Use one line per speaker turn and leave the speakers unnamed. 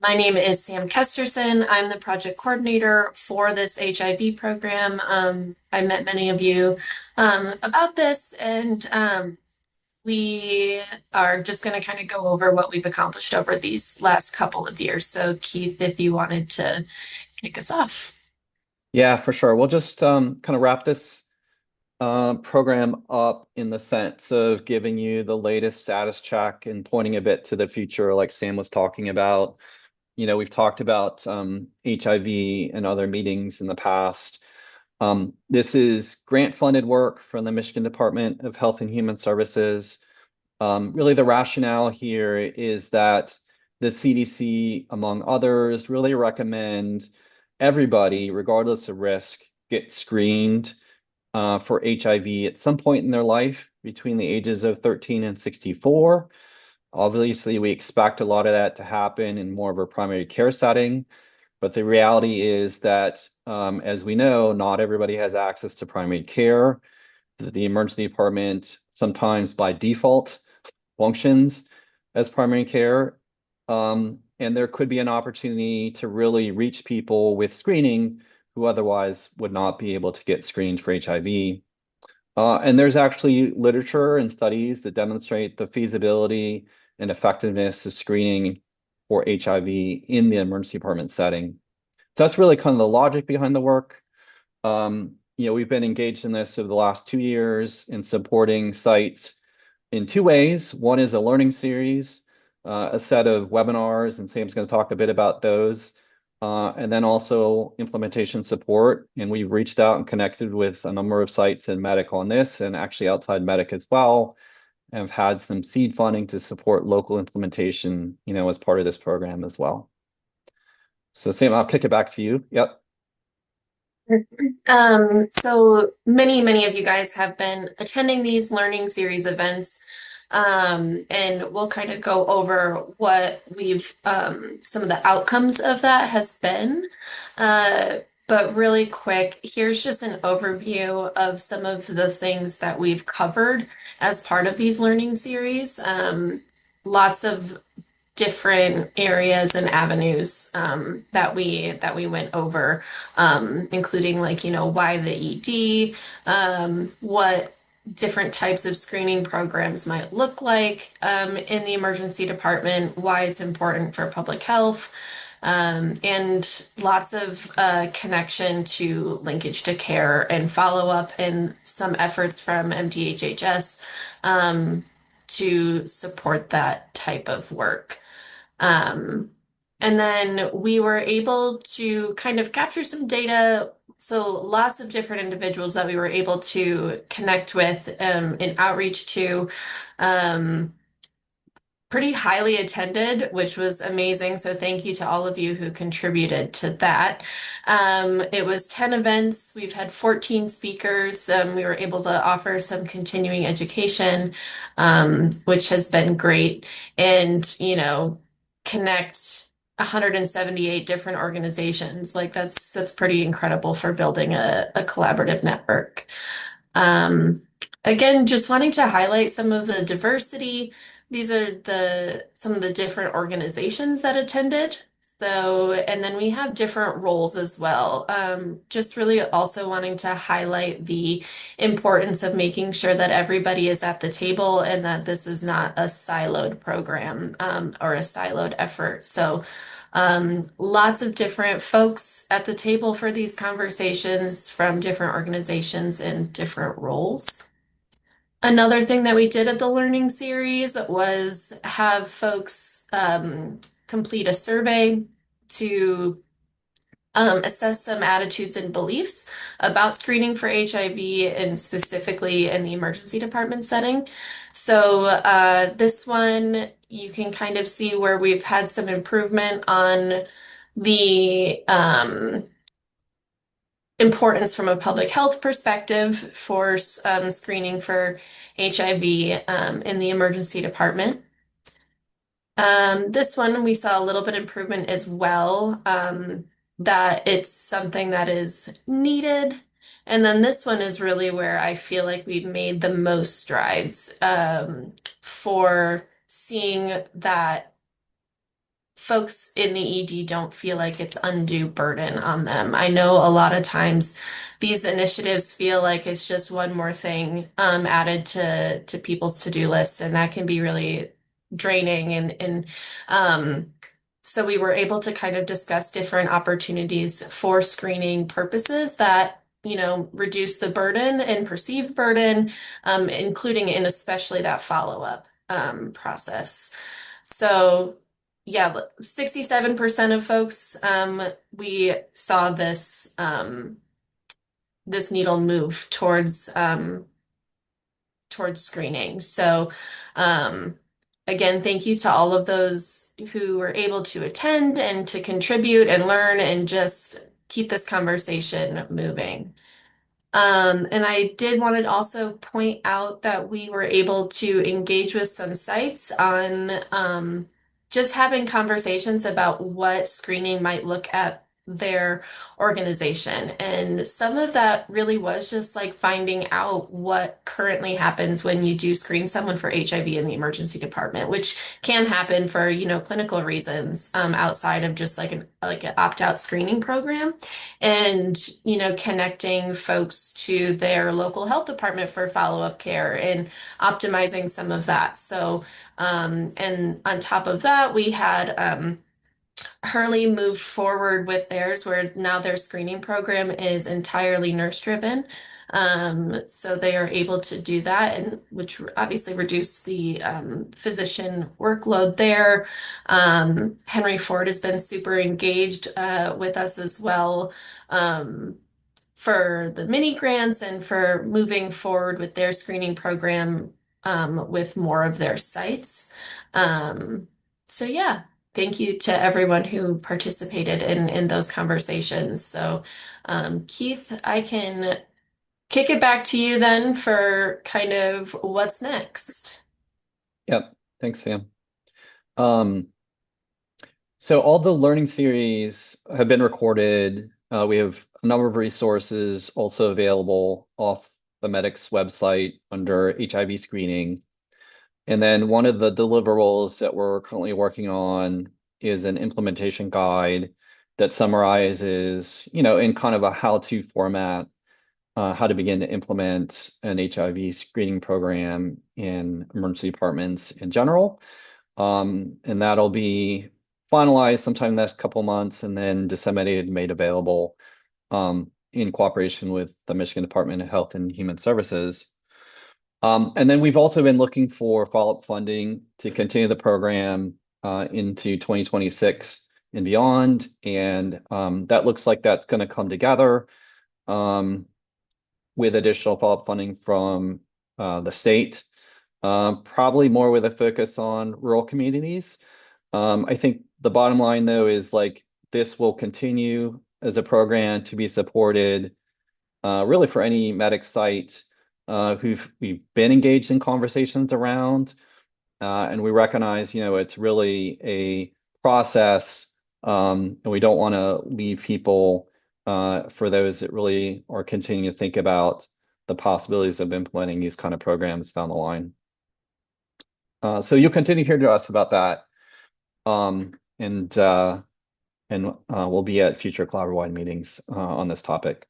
My name is Sam Kesterson. I'm the project coordinator for this HIV program. I met many of you about this, and we are just going to kind of go over what we've accomplished over these last couple of years. So, Keith, if you wanted to kick us off.
Yeah, for sure. We'll just kind of wrap this program up in the sense of giving you the latest status check and pointing a bit to the future, like Sam was talking about. We've talked about HIV and other meetings in the past. This is grant-funded work from the Michigan Department of Health and Human Services. Really, the rationale here is that the CDC, among others, really recommend everybody, regardless of risk, get screened for HIV at some point in their life between the ages of 13 and 64. Obviously, we expect a lot of that to happen in more of a primary care setting, but the reality is that, as we know, not everybody has access to primary care. The emergency department, sometimes by default, functions as primary care. And there could be an opportunity to really reach people with screening who otherwise would not be able to get screened for HIV. And there's actually literature and studies that demonstrate the feasibility and effectiveness of screening for HIV in the emergency department setting. So that's really kind of the logic behind the work. We've been engaged in this over the last 2 years in supporting sites in two ways. One is a learning series, a set of webinars, and Sam's going to talk a bit about those. And then also implementation support. And we've reached out and connected with a number of sites in Medic on this and actually outside Medic as well. And have had some seed funding to support local implementation, as part of this program as well. So Sam, I'll kick it back to you. Yep.
So many of you guys have been attending these learning series events, and we'll kind of go over what some of the outcomes of that has been. But really quick, here's just an overview of some of the things that we've covered as part of these learning series. Lots of different areas and avenues that we went over, including like why the ED, what different types of screening programs might look like in the emergency department, why it's important for public health. And lots of connection to linkage to care and follow up and some efforts from MDHHS to support that type of work. Um, and then we were able to kind of capture some data. So lots of different individuals that we were able to connect with and outreach to. Um, Pretty highly attended, which was amazing. So thank you to all of you who contributed to that. It was 10 events. We've had 14 speakers. We were able to offer some continuing education, which has been great. And, connect 178 different organizations. Like that's pretty incredible for building a collaborative network. Um, Again, just wanting to highlight some of the diversity. These are some of the different organizations that attended. So, and then we have different roles as well. Just really also wanting to highlight the importance of making sure that everybody is at the table and that this is not a siloed program, or a siloed effort. So, lots of different folks at the table for these conversations from different organizations and different roles. Another thing that we did at the learning series was have folks complete a survey to assess some attitudes and beliefs about screening for HIV and specifically in the emergency department setting. So this one, you can kind of see where we've had some improvement on the importance from a public health perspective for screening for HIV in the emergency department. This one we saw a little bit improvement as well, that it's something that is needed. And then this one is really where I feel like we've made the most strides for seeing that folks in the ED don't feel like it's undue burden on them. I know a lot of times these initiatives feel like it's just one more thing added to people's to-do list, and that can be really draining. And so we were able to kind of discuss different opportunities for screening purposes that, reduce the burden and perceived burden, including and especially that follow-up process. So, yeah, 67% of folks, we saw this needle move towards screening. So, um, again, thank you to all of those who were able to attend and to contribute and learn and just keep this conversation moving. And I did want to also point out that we were able to engage with some sites on just having conversations about what screening might look at their organization. And some of that really was just like finding out what currently happens when you do screen someone for HIV in the emergency department, which can happen for, clinical reasons outside of just like an opt-out screening program and connecting folks to their local health department for follow-up care and optimizing some of that. So and on top of that, we had Hurley moved forward with theirs, where now their screening program is entirely nurse driven. So they are able to do that, and which obviously reduce the physician workload there. Henry Ford has been super engaged with us as well. For the mini grants and for moving forward with their screening program with more of their sites. Um, so yeah, thank you to everyone who participated in those conversations. So Keith, I can kick it back to you then for kind of what's next.
Yep. Thanks, Sam. Um, so all the learning series have been recorded. We have a number of resources also available off the Medic's website under HIV screening. And then one of the deliverables that we're currently working on is an implementation guide that summarizes, in kind of a how-to format, how to begin to implement an HIV screening program in emergency departments in general. And that'll be finalized sometime next couple months and then disseminated and made available in cooperation with the Michigan Department of Health and Human Services. And then we've also been looking for follow-up funding to continue the program into 2026 and beyond. And that looks like that's going to come together with additional follow-up funding from the state, probably more with a focus on rural communities. I think the bottom line, though, is like this will continue as a program to be supported really for any medic site we've been engaged in conversations around. And we recognize, it's really a process, and we don't want to leave people for those that really are continuing to think about the possibilities of implementing these kind of programs down the line. So you'll continue to hear to us about that. And we'll be at future collaborative meetings on this topic.